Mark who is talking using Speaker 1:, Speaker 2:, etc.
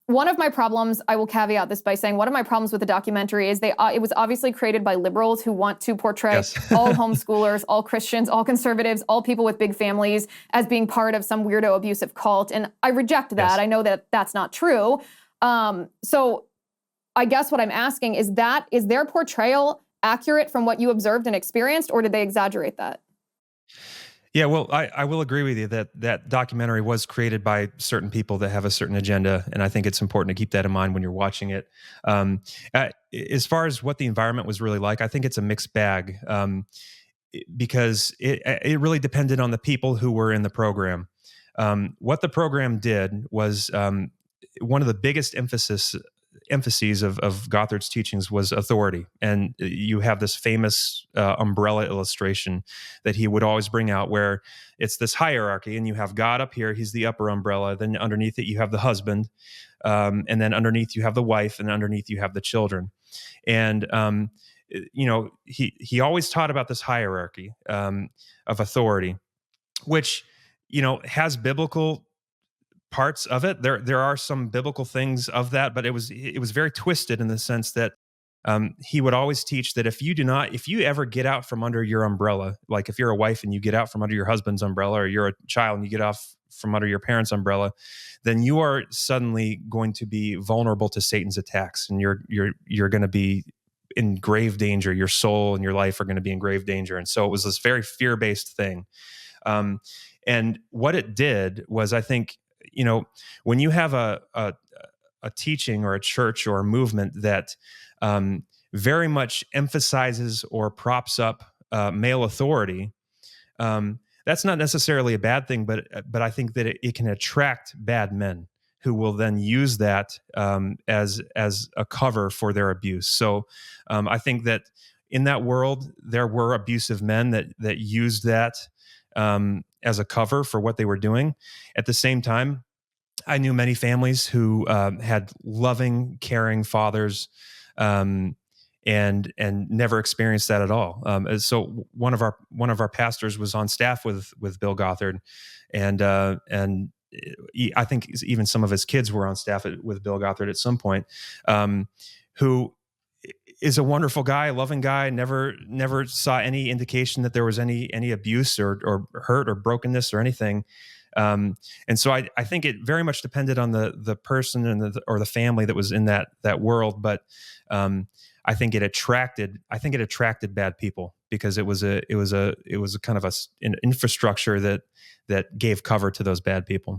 Speaker 1: one of my problems, I will caveat this by saying one of my problems with the documentary is it was obviously created by liberals who want to portray
Speaker 2: Yes.
Speaker 1: all homeschoolers, all Christians, all conservatives, all people with big families as being part of some weirdo abusive cult. And I reject that.
Speaker 2: Yes.
Speaker 1: I know that that's not true. So I guess what I'm asking is their portrayal accurate from what you observed and experienced, or did they exaggerate that?
Speaker 2: Yeah, well, I will agree with you that that documentary was created by certain people that have a certain agenda, and I think it's important to keep that in mind when you're watching it. As far as what the environment was really like, I think it's a mixed bag, because it really depended on the people who were in the program. What the program did was, one of the biggest emphases of Gothard's teachings was authority. And you have this famous umbrella illustration that he would always bring out, where it's this hierarchy, and you have God up here, he's the upper umbrella. Then underneath it, you have the husband. And then underneath you have the wife, and underneath you have the children. And, he always taught about this hierarchy of authority, which, has biblical parts of it. There are some biblical things of that, but it was very twisted in the sense that he would always teach that if you ever get out from under your umbrella, like if you're a wife and you get out from under your husband's umbrella, or you're a child and you get off from under your parents' umbrella, then you are suddenly going to be vulnerable to Satan's attacks, and you're going to be in grave danger. Your soul and your life are going to be in grave danger. And so it was this very fear-based thing. And what it did was, I think, when you have a teaching or a church or a movement that very much emphasizes or props up male authority, that's not necessarily a bad thing, but I think that it can attract bad men who will then use that as a cover for their abuse. So I think that in that world, there were abusive men that used that as a cover for what they were doing. At the same time, I knew many families who had loving, caring fathers, and never experienced that at all. So one of our pastors was on staff with Bill Gothard, and I think even some of his kids were on staff with Bill Gothard at some point, who is a wonderful guy, loving guy, never saw any indication that there was any abuse or hurt or brokenness or anything. And so I think it very much depended on the person and or the family that was in that world. But I think it attracted bad people, because it was a kind of an infrastructure that gave cover to those bad people.